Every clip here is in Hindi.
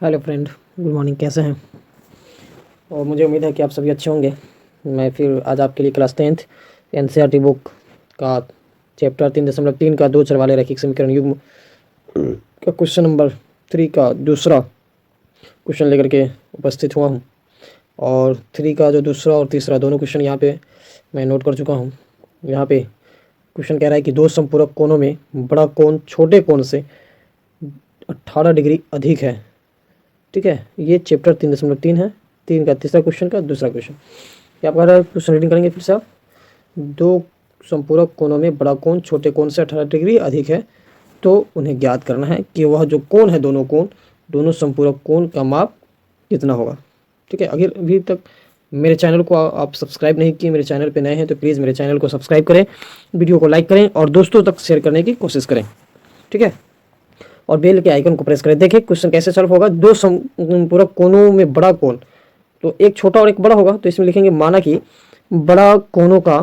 Hello friend, good morning. कैसे हैं? और मुझे उम्मीद है कि आप सभी अच्छे होंगे। मैं फिर आज आपके लिए क्लास 10th एनसीईआरटी बुक का चैप्टर 3.3 का दो चर वाले रैखिक समीकरण युग्म का क्वेश्चन नंबर 3 का दूसरा क्वेश्चन लेकर के उपस्थित हुआ हूँ। और 3 का जो दूसरा और तीसरा दोनों क्वेश्चन यहाँ पे मैं नोट कर चुका हूँ। यहाँ पे क्वेश्चन कह रहा है कि दो संपूरक कोणों में बड़ा कोण छोटे कोण से 18 डिग्री अधिक है। ठीक है, ये चैप्टर 3.3 है, 3 का तीसरा क्वेश्चन का दूसरा क्वेश्चन। क्या आप क्वेश्चन रीडिंग करेंगे फिर से आप। दो संपूरक कोणों में बड़ा कोण छोटे कोण से 18 डिग्री अधिक है, तो उन्हें ज्ञात करना है कि वह जो कोण है, दोनों संपूरक कोण का माप कितना होगा। ठीक है, अगर अभी तक मेरे चैनल को आप सब्सक्राइब नहीं किए, मेरे चैनल पे नए हैं तो प्लीज़ मेरे चैनल को सब्सक्राइब करें, वीडियो को लाइक करें और दोस्तों तक शेयर करने की कोशिश करें। ठीक है, और बेल के आइकन को प्रेस करें। देखिए क्वेश्चन कैसे सॉल्व होगा। दो संपूरक कोणों में बड़ा कोण, तो एक छोटा और एक बड़ा होगा, तो इसमें लिखेंगे माना कि बड़ा कोणों का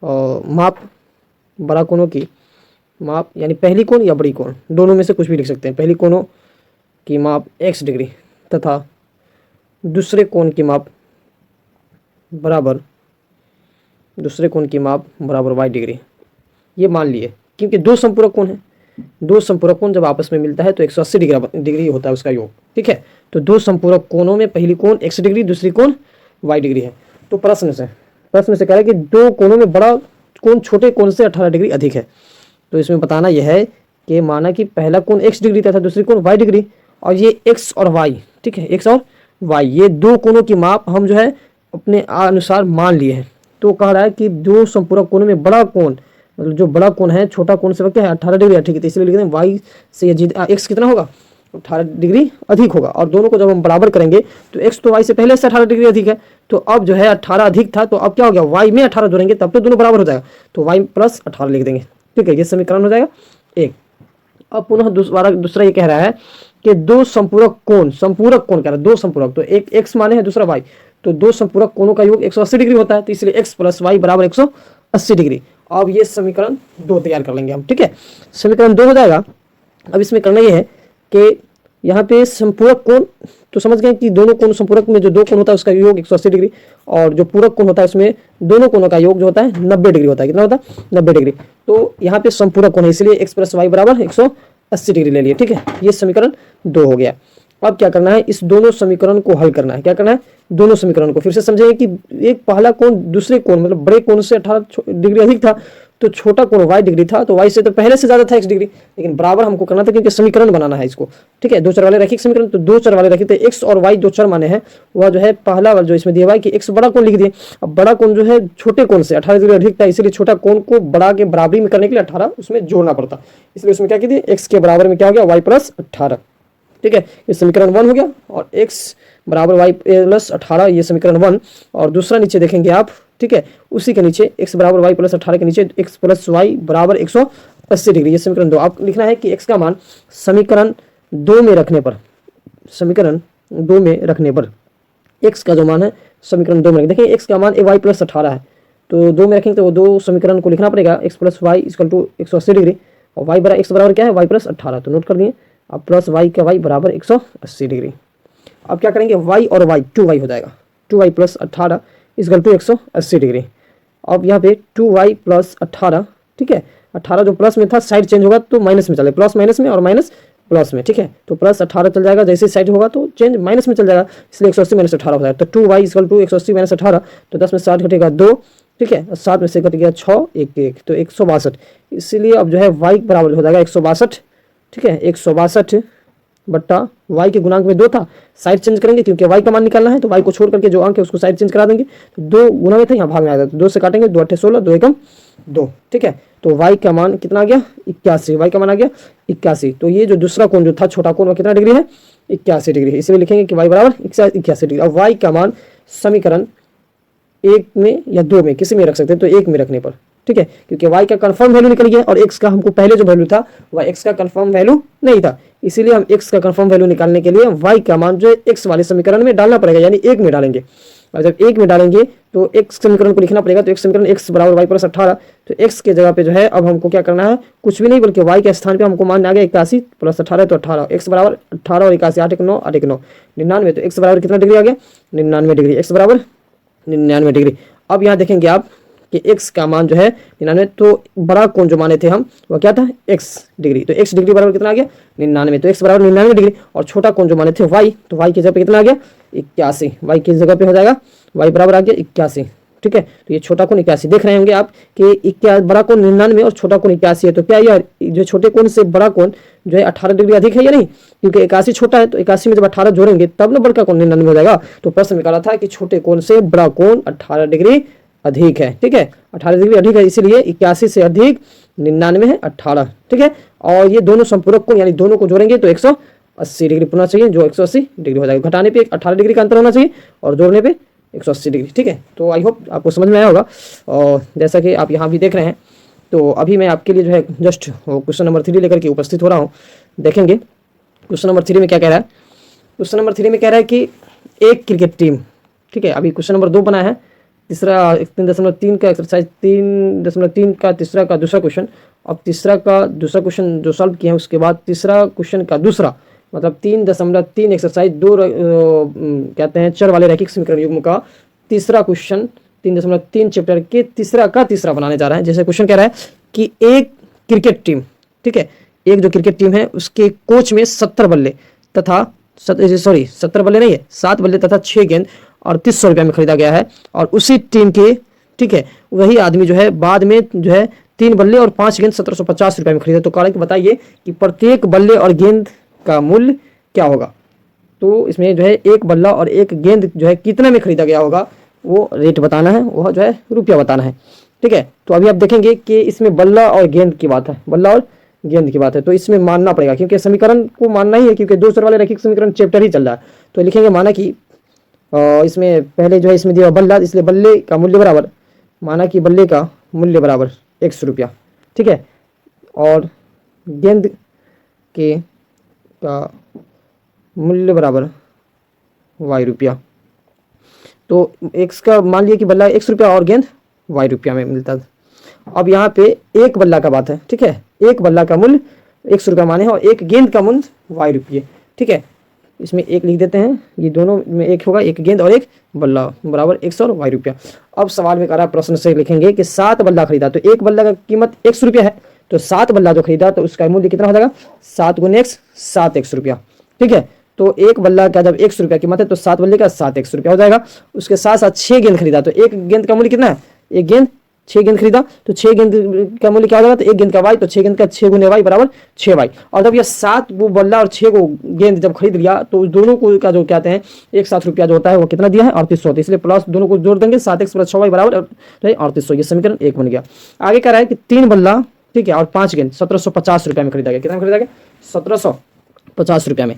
माप, बड़ा कोणों की माप यानी पहली कोण या बड़ी कोण, दोनों में से कुछ भी लिख सकते हैं। पहली कोणों की माप x डिग्री तथा दूसरे कोण की माप बराबर y डिग्री, ये मान लिए। क्योंकि दो संपूरक कोण है, दो संपूरक कोण जब आपस में मिलता है तो 180 डिग्री होता है उसका योग। ठीक है, तो दो संपूरक कोणों में पहली कोण x डिग्री, दूसरी कोण y डिग्री है। तो प्रश्न से कह रहा है कि दो कोणों में बड़ा कोण छोटे कोण से 18 डिग्री अधिक है। तो इसमें बताना यह है कि माना कि पहला कोण x डिग्री तथा दूसरी कोण y डिग्री, और ये x और y, ठीक है, x और y, ये दो कोणों की माप हम जो है अपने अनुसार मान लिए हैं। तो कह रहा है कि दो संपूरक कोणों में बड़ा कोण, मतलब जो बड़ा कोण है छोटा कोण से क्या है 18 डिग्री अधिक है, तो इसलिए लिखते हैं y से ये x कितना होगा 18 डिग्री अधिक होगा। और दोनों को जब हम बराबर करेंगे तो x तो y से पहले से 18 डिग्री अधिक है, तो अब जो है 18 अधिक था, तो अब क्या हो गया y में 18 जोड़ेंगे तब तो दोनों बराबर हो जाएगा, तो y प्लस 18 लिख देंगे। ठीक है, ये समीकरण हो जाएगा एक। अब पुनः दूसरा ये कह रहा है कि दो संपूरक कोण कह रहा है, दो संपूरक, तो एक x माने है दूसरा y, तो दो संपूरक कोणों का योग 180 डिग्री होता है, तो इसलिए x प्लस y बराबर 180 डिग्री। अब ये समीकरण 2 तैयार कर लेंगे हम। ठीक है, समीकरण 2 हो जाएगा। अब इसमें करना ये है कि यहाँ पे संपूरक कोण, तो समझ गए कि दोनों कोण संपूरक में जो दो कोण होता है उसका योग 180 डिग्री, और जो पूरक कोण होता है उसमें दोनों कोणों का योग जो होता है 90 डिग्री होता है। कितना होता है 90 डिग्री। तो यहाँ पे संपूरक कोण है, इसलिए x प्लस y बराबर 180 डिग्री ले लिए। ठीक है, ये समीकरण 2 हो गया। अब क्या करना है, इस दोनों समीकरण को हल करना है। क्या करना है, दोनों समीकरण को फिर से समझेंगे कि एक पहला कोण दूसरे कोण मतलब बड़े कोण से 18 डिग्री अधिक था, तो छोटा कोण y डिग्री था, तो y से तो पहले से ज्यादा था x डिग्री, लेकिन बराबर हमको करना था क्योंकि समीकरण बनाना है इसको। ठीक है, दो चर वाले रैखिक समीकरण, तो दो चर वाले रैखिक, तो x और y दो चर माने हैं, वह जो है पहला जो इसमें दिया हुआ है कि x बड़ा कोण लिख दिए। अब बड़ा कोण जो है छोटे कोण से 18 डिग्री अधिक था, इसलिए छोटा कोण को बड़ा के बराबरी में करने के लिए 18 उसमें जोड़ना पड़ता, इसलिए उसमें क्या कीजिए x के बराबर में क्या हो गया y प्लस 18। ठीक है, ये समीकरण 1 हो गया, और x बराबर y प्लस 18, ये समीकरण 1। और दूसरा नीचे देखेंगे आप, ठीक है, उसी के नीचे x बराबर y प्लस 18 के नीचे x प्लस y बराबर 180 डिग्री, ये समीकरण 2। आप लिखना है कि x का मान समीकरण 2 में रखने पर x का जो मान है समीकरण 2 में देखिए, x का मान y प्लस 18 है, तो 2 में रखेंगे तो वो दो समीकरण को लिखना पड़ेगा, x plus y equal to 180 degree, और y बराबर x बराबर क्या है y प्लस 18, तो नोट कर दिए। अब प्लस y का y बराबर 180 डिग्री। अब क्या करेंगे, y और y 2y हो जाएगा, 2y plus 18 equal to 180 degree. अब यहाँ पे 2y प्लस 18, ठीक है, 18 जो प्लस में था साइड चेंज होगा तो माइनस में चले, प्लस माइनस में और माइनस प्लस में। ठीक है, तो प्लस 18 चल जाएगा, जैसे साइड होगा तो चेंज माइनस में चल जाएगा, इसलिए 180 माइनस 18 हो जाएगा। तो 2y इक्वल टू 180 माइनस 18, तो 10 में 60 घटेगा 2, ठीक है, 7 में से घट गया 6, 1 1, तो 162। इसलिए अब जो है y बराबर हो जाएगा 162। ठीक है, 162 बट्टा y के गुणांक में 2 था, साइड चेंज करेंगे क्योंकि y का मान निकालना है, तो y को छोड़ करके जो अंक है उसको साइड चेंज करा देंगे, तो 2 गुना में था, यहाँ भाग में आ जाता, तो 2 से काटेंगे, 2 8 16, 2 एकम 2। ठीक है, तो y का मान कितना आ गया 81, y का मान आ गया 81। तो ये जो दूसरा कोण जो था छोटा कोण वो कितना डिग्री है 81 डिग्री है, इसलिए लिखेंगे कि y बराबर 81 डिग्री। अब y का मान समीकरण 1 में या 2 में किसी में रख सकते हैं, तो 1 में रखने पर, ठीक है, क्योंकि y का कंफर्म वैल्यू निकल गया और x का हमको पहले जो वैल्यू था वह x का कंफर्म वैल्यू नहीं था, इसीलिए हम x का कंफर्म वैल्यू निकालने के लिए y का मान जो है x वाले समीकरण में डालना पड़ेगा, यानी 1 में डालेंगे। और जब एक में डालेंगे तो एक समीकरण को लिखना पड़ेगा। तो एक समीकरण x बराबर y प्लस 18, तो x के जगह पे जो है अब हमको क्या करना है, कुछ भी नहीं बल्कि y के स्थान पे हमको मान आ गया 81 प्लस 18, तो 18, x बराबर 18 और 81, 8 1 9, 8 1 9, 99। तो x बराबर कितना डिग्री आ गया, 99 डिग्री, x बराबर 99 डिग्री। अब यहाँ देखेंगे आप कि x का मान जो है 99, तो बड़ा कोण जो माने थे हम वो क्या था, x डिग्री, तो x डिग्री बराबर कितना आ गया 99, तो x बराबर 99 डिग्री। और छोटा कोण जो माने थे y, तो y की जगह पे कितना आ गया 81, y की जगह पे हो जाएगा y बराबर आ गया 81, ठीक है। तो ये छोटा कोण 81 देख रहे होंगे आप कि बड़ा कोण 99 और छोटा कोण 81 है, तो क्या यह जो छोटे कोण से बड़ा कोण जो है 18 डिग्री अधिक है या नहीं, क्योंकि 81 छोटा है, तो 81 में जब 18 जोड़ेंगे तब ना बड़का कोण 99 हो जाएगा। तो प्रश्न में कहा था कि छोटे कोण से बड़ा कोण 18 डिग्री अधिक है, ठीक है, 18 डिग्री अधिक है, इसीलिए 81 से अधिक 99 है 18, ठीक है। और ये दोनों संपूरक कोण यानी दोनों को जोड़ेंगे तो 180 डिग्री होना चाहिए, जो 180 डिग्री हो जाएगा। घटाने पे 18 डिग्री का अंतर होना चाहिए और जोड़ने पे 180 डिग्री, ठीक है। तो आई होप आपको समझ में आया होगा। और जैसा कि आप यहाँ भी देख रहे हैं, तो अभी मैं आपके लिए जो है जस्ट क्वेश्चन नंबर 3 लेकर के उपस्थित हो रहा हूँ। देखेंगे क्वेश्चन नंबर 3 में क्या कह रहा है। क्वेश्चन नंबर 3 में कह रहा है कि एक क्रिकेट टीम, ठीक है, अभी क्वेश्चन नंबर 2 बनाया है, तीसरा 3.3 का एक्सरसाइज 3.3 का तीसरा का दूसरा क्वेश्चन। अब तीसरा का दूसरा क्वेश्चन जो सॉल्व किया है उसके बाद तीसरा क्वेश्चन का दूसरा मतलब 3.3 एक्सरसाइज 2 कहते हैं चर वाले रैखिक समीकरण युग्म का तीसरा क्वेश्चन 3.3 चैप्टर के तीसरा का तीसरा बनाने जा रहा है। जैसे क्वेश्चन कह रहा है कि एक क्रिकेट टीम, ठीक है, एक जो क्रिकेट टीम है उसके कोच में 70 बल्ले तथा 70 बल्ले नहीं है, 7 बल्ले तथा 6 गेंद 3800 रुपये में खरीदा गया है। और उसी टीम के, ठीक है, वही आदमी जो है बाद में जो है 3 बल्ले और 5 गेंद 1750 रुपये में खरीदा। तो कारण बताइए कि प्रत्येक बल्ले और गेंद का मूल्य क्या होगा। तो इसमें जो है एक बल्ला और एक गेंद जो है कितने में खरीदा गया होगा वो रेट बताना है, वो जो है रुपया बताना है, ठीक है। तो अभी आप देखेंगे कि इसमें बल्ला और गेंद की बात है, बल्ला और गेंद की बात है, तो इसमें मानना पड़ेगा क्योंकि समीकरण को मानना ही है, क्योंकि 2 चर वाले रैखिक समीकरण चैप्टर ही चल रहा है। तो लिखेंगे माना कि इसमें पहले जो है इसमें दिया बल्ला, इसलिए बल्ले का मूल्य बराबर, माना कि बल्ले का मूल्य बराबर 100 रुपया, ठीक है, और गेंद के का मूल्य बराबर y रुपया। तो x का मान लिया कि बल्ला 100 रुपया और गेंद y रुपया में मिलता था। अब यहाँ पे एक बल्ला का बात है, ठीक है, एक बल्ला का मूल्य 100 रुपया माने और एक गेंद का मूल्य y रुपये, ठीक है। इसमें एक लिख देते हैं, ये दोनों में एक होगा, एक गेंद और एक बल्ला बराबर 100 और y रुपया। अब सवाल में कह रहा है, प्रश्न से लिखेंगे कि 7 बल्ला खरीदा, तो एक बल्ला का कीमत 100 रुपया है, तो 7 बल्ला जो खरीदा तो उसका मूल्य कितना हो जाएगा 7 गुने x 7 100 रुपया, ठीक है। तो एक बल्ला का जब 100 रुपया कीमत है तो 7 बल्ले का 7 100 रुपया हो जाएगा। उसके साथ साथ 6 गेंद खरीदा, तो एक गेंद का मूल्य कितना है, एक गेंद 6 गेंद खरीदा, तो 6 गेंद का मूल्य क्या हो जाएगा, तो एक गेंद का y, तो 6 गेंद का 6 गुने y बराबर 6y। और जब ये 7 वो बल्ला और 6 को गेंद जब खरीद लिया तो दोनों को का जो कहते हैं एक साथ रुपया जो होता है वो कितना दिया है 3800, इसलिए प्लस दोनों को जोड़ देंगे 7x प्लस 6y बराबर 3800, ये समीकरण 1 बन गया। आगे कह रहा है कि 3 बल्ला, ठीक है, और 5 गेंद 1750 रुपये में खरीदा गया, कितना खरीदा गया 1750 रुपये में।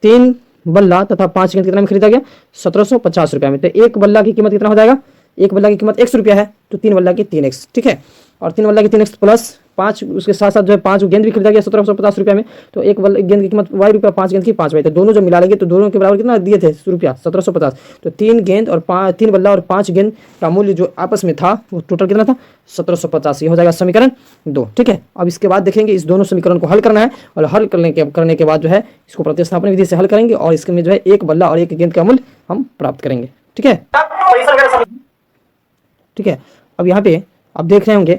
3 बल्ला तथा 5 गेंद कितना में खरीदा गया 1750 रुपये में। तो एक बल्ला की कीमत कितना हो जाएगा, एक बल्ला की कीमत 100 रुपया है, तो 3 बल्ला की 3x, ठीक है, और 3 बल्ला की 3x प्लस 5, उसके साथ साथ जो है 5 गेंद भी खरीदा गया 1750 रुपये में, तो एक बल्ला गेंद की कीमत y रुपया, 5 गेंद की 5 y, तो दोनों जो मिला लेंगे तो दोनों के बराबर कितना दिए थे रुपया 1750। तो 3 गेंद और 3 बल्ला और 5 गेंद का मूल्य जो आपस में था वो टोटल कितना था 1750, ये हो जाएगा समीकरण 2, ठीक है। अब इसके बाद देखेंगे इस दोनों समीकरण को हल करना है, और हल करने के बाद जो है इसको प्रतिस्थापन विधि से हल करेंगे और इसमें जो है एक बल्ला और एक गेंद का मूल्य हम प्राप्त करेंगे, ठीक है, ठीक है। अब यहाँ पे आप देख रहे होंगे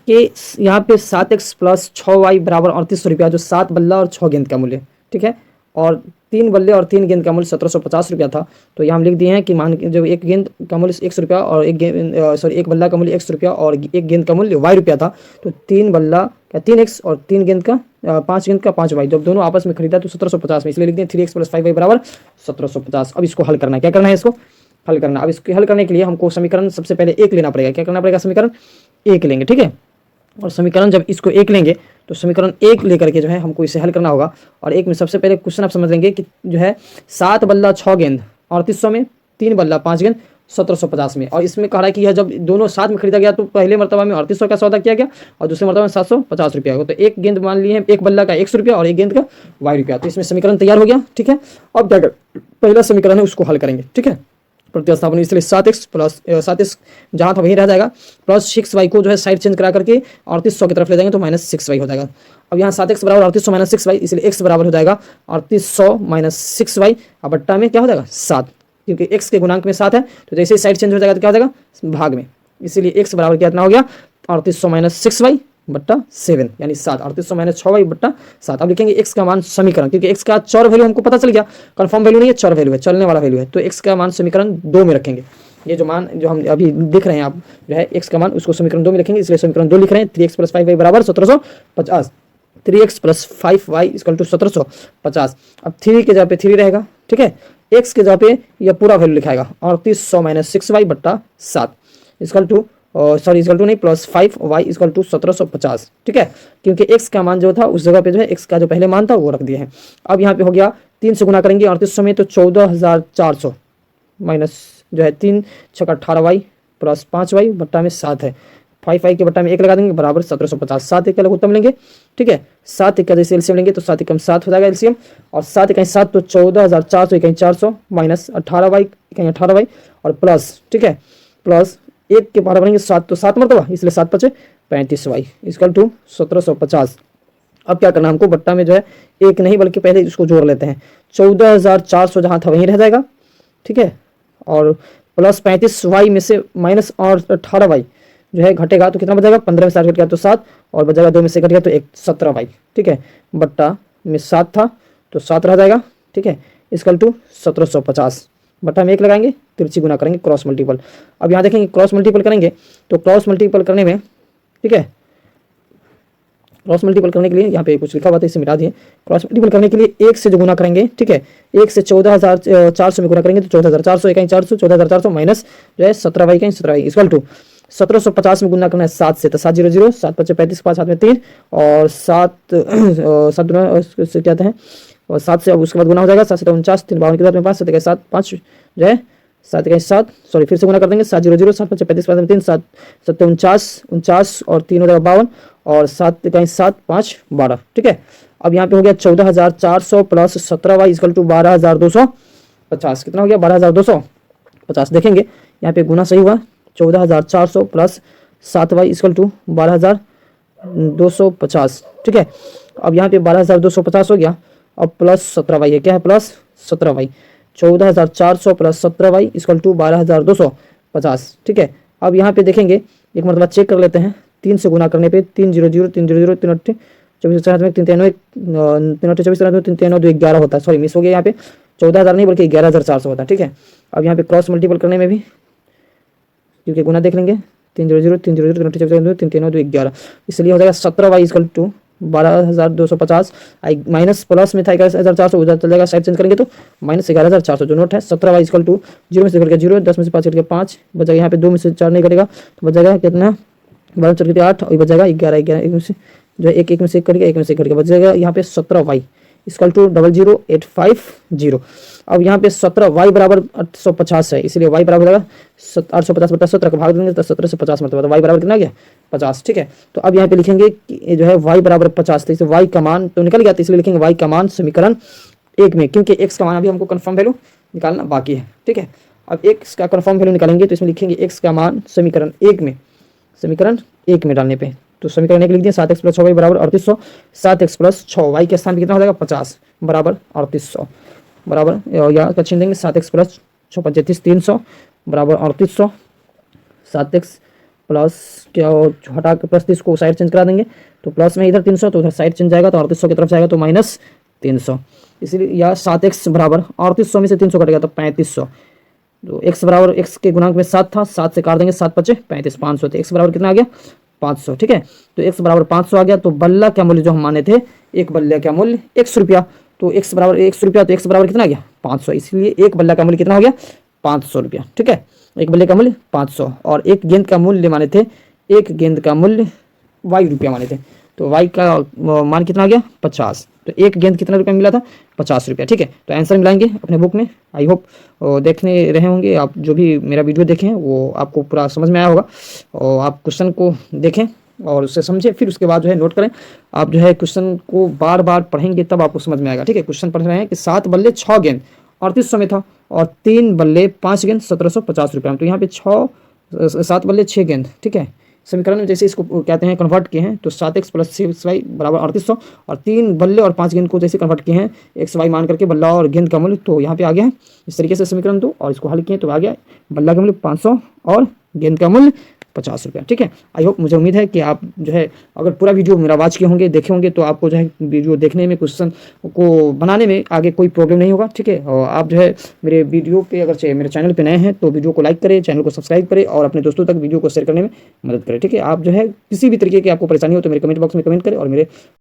कि यहाँ पे 7x प्लस 6y बराबर 3800 रुपया, जो 7 बल्ला और 6 गेंद का मूल्य, ठीक है, और 3 बल्ले और 3 गेंद का मूल्य 1750 रुपया था। तो यहाँ हम लिख दिए हैं कि मान जब एक गेंद का मूल्य 100 रुपया और एक बल्ला का मूल्य 100 रुपया और एक गेंद का मूल्य y रुपया था, तो 3 बल्ला का 3x और 3 गेंद का 5 गेंद का 5y, जब दोनों आपस में खरीदा तो 1750 में, इसलिए लिख दिए 3x प्लस 5y बराबर 1750। अब इसको हल करना है, क्या करना है, इसको हल करना। अब इसको हल करने के लिए हमको समीकरण सबसे पहले 1 लेना पड़ेगा, क्या करना पड़ेगा, समीकरण 1 लेंगे, ठीक है। और समीकरण जब इसको 1 लेंगे तो समीकरण 1 लेकर के जो है हमको इसे हल करना होगा। और एक में सबसे पहले क्वेश्चन आप समझ लेंगे कि जो है 7 बल्ला 6 गेंद 3800 में, 3 बल्ला 5 गेंद 1750 में, और इसमें कह रहा है कि यह जब दोनों साथ में खरीदा गया तो पहले मरतबा में 3800 का सौदा किया गया और दूसरे मरतबा में 750 रुपया होगा। तो एक गेंद मान लिए हैं, एक बल्ला का 100 रुपया और एक गेंद का y रुपया, तो इसमें समीकरण तैयार हो गया, ठीक है। अब क्या कर पहला समीकरण है उसको हल करेंगे, ठीक है। प्रतिस्थापन, इसलिए 7x प्लस 7x जहाँ था वहीं रह जाएगा, प्लस 6y को जो है साइड चेंज करा करके 3800 की तरफ ले जाएंगे तो माइनस 6y हो जाएगा। अब यहाँ 7x बराबर 3800 माइनस 6y, इसलिए x बराबर हो जाएगा 3800 माइनस 6y, अब बट्टा में क्या हो जाएगा 7, क्योंकि x के गुणांक में 7 है तो जैसे ही साइड चेंज हो जाएगा तो क्या हो जाएगा भाग में, इसीलिए x बराबर कितना हो गया 3800 माइनस 6y बट्टा 7 यानी 7, 3800 माइनस 6y बट्टा 7। अब लिखेंगे x का मान समीकरण, क्योंकि x का चर वैल्यू हमको पता चल गया, कंफर्म वैल्यू नहीं है, चर वैल्यू है, चलने वाला वैल्यू है, तो x का मान समीकरण 2 में रखेंगे। ये जो मान जो हम अभी दिख रहे हैं आप जो है x का मान उसको समीकरण 2 में लिखेंगे, इसलिए समीकरण 2 लिख रहे हैं 3x प्लस 5y बराबर 1750, 3x plus 5y equal to 1750। अब 3 के जगह पे 3 रहेगा, ठीक है, x के जगह पे यह पूरा वैल्यू लिखाएगा 3800 माइनस 6y बट्टा 7 इक्वल टू इक्वल टू नहीं प्लस 5y इक्वल टू 1750, ठीक है, क्योंकि x का मान जो था उस जगह पे जो है x का जो पहले मान था वो रख दिए हैं। अब यहाँ पे हो गया 3 से गुना करेंगे 3800 में तो 14400 माइनस जो है 3 छक्का 18y प्लस 5y बट्टा में 7 है, 5y के बट्टा में 1 लगा देंगे बराबर 1750, 7 एक का लघुत्तम लेंगे, ठीक है, 7 एक का जैसे एलसीएम लेंगे तो 7 एकम 7 हो जाएगा एलसीएम, और 7 इकाई 7 तो 14400 इकाई 400 माइनस 18y इकाई 18y और प्लस, ठीक है, प्लस 1 के बारह बनेंगे 7 तो 7 मरतबा, इसलिए 7 पचे 35y इक्वल टू 1750। अब क्या करना हमको, बट्टा में जो है एक नहीं बल्कि पहले इसको जोड़ लेते हैं, 14400 जहाँ था वहीं रह जाएगा, ठीक है, और प्लस 35y में से माइनस और 18y जो है घटेगा तो कितना बचेगा, 15 में 7 घट गया तो 7 और बचेगा 2 में से घट गया तो 17y, ठीक है, बट्टा में 7 था तो 7 रह जाएगा, ठीक है, इक्वल टू 1750, बट्टा में 1 लगाएंगे, तिरछी गुना करेंगे क्रॉस मल्टीपल। अब यहाँ देखेंगे क्रॉस मल्टीपल करेंगे तो क्रॉस मल्टीपल करने में, ठीक है, क्रॉस मल्टीपल करने के लिए यहाँ पे कुछ लिखा हुआ था इसे मिटा दिए, क्रॉस मल्टीपल करने के लिए 1 से जो गुना करेंगे, ठीक है, 1 से 14400 में गुना करेंगे तो 14400 इकाई 400 14400 माइनस जो है 17y इकाई 17y इक्वल टू 1750 में गुना करना है 7 से तो 7 0 0 7 पचे 35 5 हाथ में 3 और 7 से क्या हैं और 7 से अब उसके बाद गुना हो जाएगा 7 से 49 3 52 के साथ में 5 7 7 5 जो है 7 इकाई 7 सॉरी फिर से गुना कर देंगे 7 0 0 7 पचे 35 5 में 3 7 7 49 और 3 हो जाएगा 52 और 7 इकाई 7 5 12, ठीक है। अब यहाँ पे हो गया 14400 प्लस 17y इक्वल टू 12250, कितना हो गया 12250। देखेंगे यहाँ पे गुना सही हुआ 14400 प्लस 7y इक्वल टू 12250, ठीक है। अब यहाँ पे 12250 हो गया, अब प्लस 17y है, क्या है plus 17y, 14400 plus 17y equal to 12250, ठीक है। अब यहाँ पे देखेंगे एक मतलब चेक कर लेते हैं, 3 से गुना करने पे 3 0 0 3 0 0 3 8 24 4 में 3 3 9 3 8 24 3 3 3 9 2 11 होता है, सॉरी मिस हो गया, यहाँ पे 14000 नहीं बल्कि 11400 होता है, ठीक है। अब यहाँ पे क्रॉस मल्टीपल करने में भी क्योंकि गुना देख लेंगे 3 0 0 3 0 0 3 8 3 3 9 2 11, इसलिए हो जाएगा 17y equal to 12250 minus plus में था 11400 उधर चल जाएगा, साइड चेंज करेंगे तो माइनस 11400 जो नोट है 17y इक्वल टू 0 में से घट गया 0 10 में से 5 घट गया 5 बचेगा, यहाँ पे 2 में से 4 नहीं घटेगा तो बचेगा कितना 12 चल गया 8 और बचेगा 11 11 एक में से जो है एक में से घट गया एक में से घट गया बचेगा यहाँ पे 17y इक्वल टू 00850। अब यहाँ पे 17y बराबर 850 है, इसलिए y बराबर हो जाएगा 850 बटा 17 का भाग देंगे तो 17 से 50 मतलब y बराबर कितना आ गया 50, ठीक है। तो अब यहाँ पे लिखेंगे कि जो है y बराबर 50, तो इसे y का मान तो निकल गया, तो इसलिए लिखेंगे y का मान समीकरण 1 में, क्योंकि x का मान अभी हमको कन्फर्म वैल्यू निकालना बाकी है, ठीक है। अब x का कन्फर्म वैल्यू निकालेंगे तो इसमें लिखेंगे x का मान समीकरण 1 में, समीकरण 1 में डालने पे तो समीकरण 1 लिख दिया 7x प्लस 6y बराबर 3800, 7x प्लस 6y के स्थान पे कितना हो जाएगा 50 बराबर 3800 बराबर यहाँ का छीन देंगे 7x प्लस 6 35 300 बराबर 3800, 7x प्लस क्या हटा के प्लस 30 को साइड चेंज करा देंगे तो प्लस में इधर 300 तो उधर साइड चेंज जाएगा तो 3800 की तरफ जाएगा तो माइनस 300, इसलिए यह 7x बराबर 3800 में से 300 कटेगा तो 3500, तो x बराबर x के गुणांक में 7 था 7 से काट देंगे 7 पचे 35 500, तो x बराबर कितना आ गया 500, ठीक है। तो x बराबर 500 आ गया, तो बल्ला का मूल्य जो हम माने थे एक बल्ले का मूल्य 100 रुपया, तो x बराबर 100 रुपया तो x बराबर कितना आ गया 500, इसलिए एक बल्ला का मूल्य कितना हो गया 500 रुपया, ठीक है। एक बल्ले का मूल्य 500 और एक गेंद का मूल्य माने थे, एक गेंद का मूल्य y रुपया माने थे, तो y का मान कितना आ गया 50, तो एक गेंद कितना रुपया मिला था 50 रुपया, ठीक है। तो आंसर मिलाएंगे अपने बुक में, आई होप देखने रहे होंगे आप, जो भी मेरा वीडियो देखें वो आपको पूरा समझ में आया होगा, और आप क्वेश्चन को देखें और उससे समझें, फिर उसके बाद जो है नोट करें। आप जो है क्वेश्चन को बार बार पढ़ेंगे तब आपको समझ में आएगा, ठीक है। क्वेश्चन पढ़ रहे हैं कि 7 बल्ले 6 गेंद 3800 में था, और 3 बल्ले 5 गेंद 1750 रुपये में। तो यहाँ पे 7 बल्ले 6 गेंद, ठीक है। समीकरण में जैसे इसको कहते हैं कन्वर्ट किए हैं, तो 7x + 6y बराबर 3800, और 3 बल्ले और 5 गेंद को जैसे कन्वर्ट किए हैं xy मान करके बल्ला और गेंद का मूल्य, तो यहाँ पे आ गया है इस तरीके से समीकरण 2, और इसको हल किए तो आ गया बल्ला का मूल्य 500 और गेंद का मूल्य 50 रुपया, ठीक है। आई होप, मुझे उम्मीद है कि आप जो है अगर पूरा वीडियो मेरा वॉच किए होंगे, देखे होंगे, तो आपको जो है वीडियो देखने में, क्वेश्चन को बनाने में आगे कोई प्रॉब्लम नहीं होगा, ठीक है। और आप जो है मेरे वीडियो पे अगर मेरे चैनल पे नए हैं तो वीडियो को लाइक करें, चैनल को सब्सक्राइब करें, और अपने दोस्तों तक वीडियो को शेयर करने में मदद करें, ठीक है। आप जो है किसी भी तरीके की आपको परेशानी हो तो मेरे कमेंट बॉक्स में कमेंट करें, और मेरे